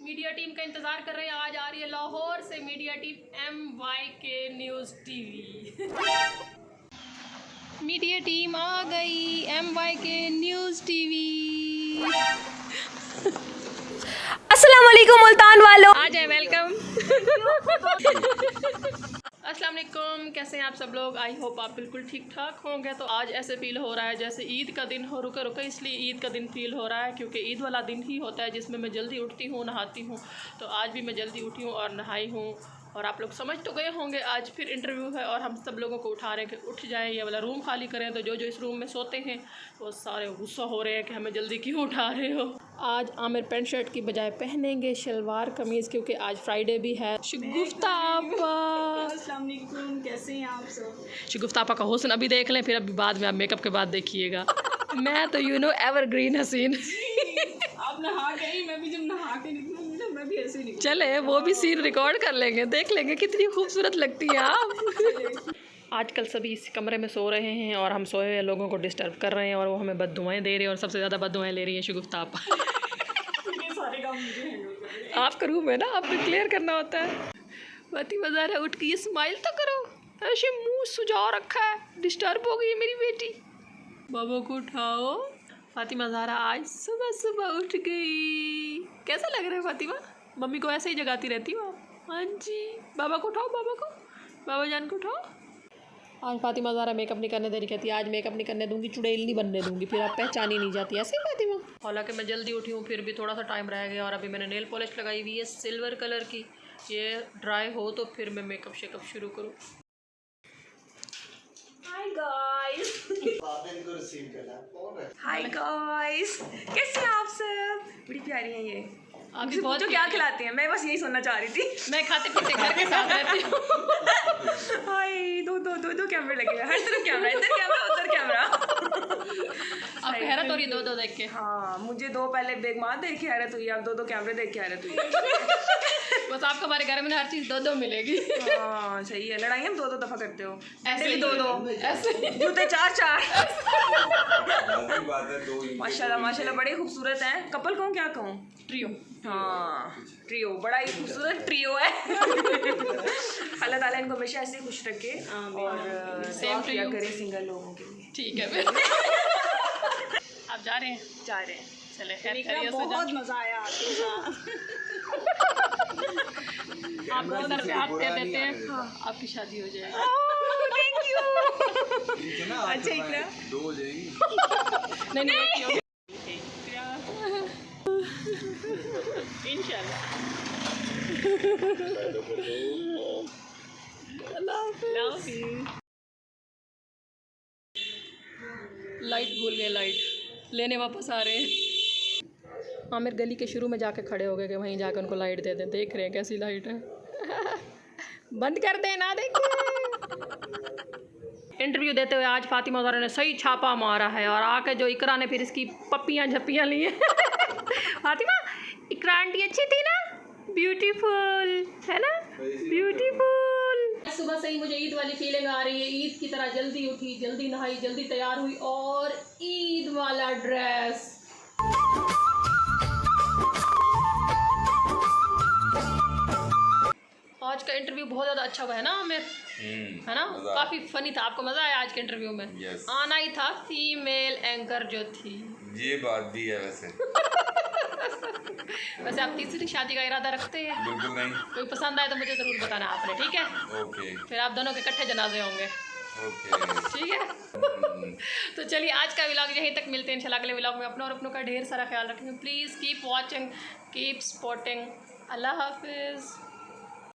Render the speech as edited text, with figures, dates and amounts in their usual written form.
Media team का इंतज़ार कर रहे हैं। आज आ रही है लाहौर से media team MYK news TV। Media team आ गई MYK न्यूज़ TV। अस्सलाम वालेकुम मुल्तान वालों, आ जाए, वेलकम। अस्सलाम वालेकुम, कैसे हैं आप सब लोग? आई होप आप बिल्कुल ठीक ठाक होंगे। तो आज ऐसे फ़ील हो रहा है जैसे ईद का दिन हो। रुके रुके, इसलिए ईद का दिन फ़ील हो रहा है क्योंकि ईद वाला दिन ही होता है जिसमें मैं जल्दी उठती हूँ, नहाती हूँ। तो आज भी मैं जल्दी उठी हूँ और नहाई हूँ। और आप लोग समझ तो गए होंगे आज फिर इंटरव्यू है और हम सब लोगों को उठा रहे हैं कि उठ जाएं, ये वाला रूम खाली करें। तो जो जो इस रूम में सोते हैं वो सारे गुस्सा हो रहे हैं कि हमें जल्दी क्यों उठा रहे हो। आज आमिर पैंट शर्ट की बजाय पहनेंगे शलवार कमीज़ क्योंकि आज फ्राइडे भी है। शगुफ्ता आपा, अस्सलाम वालेकुम, कैसे हैं आप सब? शगुफ्ता आपा का हुस्न अभी देख लें, फिर अभी बाद में आप मेकअप के बाद देखिएगा। मैं तो एवरग्रीन हसीन। आप नहा गई, मैं भी जब नहा के निकलूंगी ना मैं भी ऐसे ही निकलूंगी। चले वो भी सीन रिकॉर्ड कर लेंगे, देख लेंगे कितनी खूबसूरत लगती है आप। आजकल सभी इस कमरे में सो रहे हैं और हम सोए हुए लोगों को डिस्टर्ब कर रहे हैं और वो हमें बद्दुआएं दे रहे हैं और सबसे ज़्यादा बद्दुआएं ले रही हैं शगुफ्ता आपा। ये सारे काम मुझे हैंडल करने हैं। आपका रूम है ना, आपको क्लियर करना होता है। फातिमा ज़हरा उठ के ये स्माइल तो करो, ऐसे मुंह सुजा रखा है, डिस्टर्ब हो गई है मेरी बेटी। बाबा को उठाओ। फातिमा ज़हरा आज सुबह सुबह उठ गई। कैसा लग रहा है फातिमा? मम्मी को ऐसे ही जगाती रहती हो आप? हाँ जी। बाबा को उठाओ, बाबा जान को उठाओ। आज फातिमा ज़हरा मेकअप नहीं करने दे रही, कहती आज मेकअप नहीं करने दूंगी, चुड़ैल नहीं बनने दूंगी, फिर आप पहचान ही नहीं जाती ऐसे ही फातिमा। हालांकि मैं जल्दी उठी हूँ फिर भी थोड़ा सा टाइम रह गया और अभी मैंने नेल पॉलिश लगाई हुई है सिल्वर कलर की। ये ड्राई हो तो फिर मैं मेकअप शेकअप शुरू करूँ। हाय गाइस, हाय गाइस, कैसे हैं आप सब? बड़ी प्यारी हैं ये। आप मुझे पूछो क्या खिलाते हैं, मैं बस यही सुनना चाह रही थी। मैं खाते पीते घर के साथ रहती हूँ। हाय, दो कैमरे लगे हैं, हर तरफ कैमरा, इधर कैमरा उधर कैमरा। आपको हैरत हो रही है दो देख के? हाँ, मुझे दो पहले बेगमात देख के हैरत हुई, आप दो कैमरे देख के हैरत हुई। बस आपको हमारे घर में हर चीज़ दो मिलेगी। हाँ सही है, लड़ाई हम दो दफा करते हो, ऐसे भी ही दो ऐसे जूते चार। माशाल्लाह बड़े खूबसूरत हैं। कपल कहूँ क्या कहूँ? ट्रियो। हाँ ट्रियो, बड़ा ही खूबसूरत ट्रियो है। अल्लाह ताला इनको हमेशा ऐसे खुश रखे और सेम टू यू करे सिंगल लोगों के लिए। ठीक है फिर। आप जा रहे हैं? जा रहे हैं। चले खैरियत से जाएं। बहुत मजा आया आपके साथ। आप उधर पे हाथ दे देते हैं, आपकी शादी हो जाएगी। Thank you. अच्छा इकरा दो हो जाएगी। नहीं इंशाल्लाह। लाइट भूल गए, लाइट लेने वापस आ रहे हैं। आमिर गली के शुरू में जाके खड़े हो गए कि वहीं जाकर उनको लाइट दे दें। देख रहे हैं कैसी लाइट है। बंद कर देना, देखिए। इंटरव्यू देते हुए आज फातिमा ज़हरा ने सही छापा मारा है और आके जो इकरा ने फिर इसकी पप्पियाँ झप्पियाँ ली हैं। फातिमा, इकरा आंटी अच्छी थी ना? ब्यूटीफुल है ना? ब्यूटीफुल। सुबह से ही मुझे ईद वाली फीलिंग आ रही है। ईद की तरह जल्दी उठी, जल्दी नहाई, जल्दी तैयार हुई और ईद वाला ड्रेस। आज का इंटरव्यू बहुत ज़्यादा अच्छा हुआ है ना आमिर? है ना? काफ़ी फनी था। आपको मज़ा आया आज के इंटरव्यू में? आना ही था फीमेल एंकर जो थी। ये बात भी है वैसे। वैसे आप तीसरी शादी का इरादा रखते हैं? बिल्कुल नहीं। कोई पसंद आए तो मुझे ज़रूर बताना आपने, ठीक है? ओके। फिर आप दोनों के इकट्ठे जनाजे होंगे। ओके। ठीक है। तो चलिए आज का व्लॉग यहीं तक, मिलते हैं इंशाल्लाह अगले व्लॉग में। अपनों और अपनों का ढेर सारा ख्याल रखेंगे। Please keep watching, keep supporting. अल्लाह हाफिज़।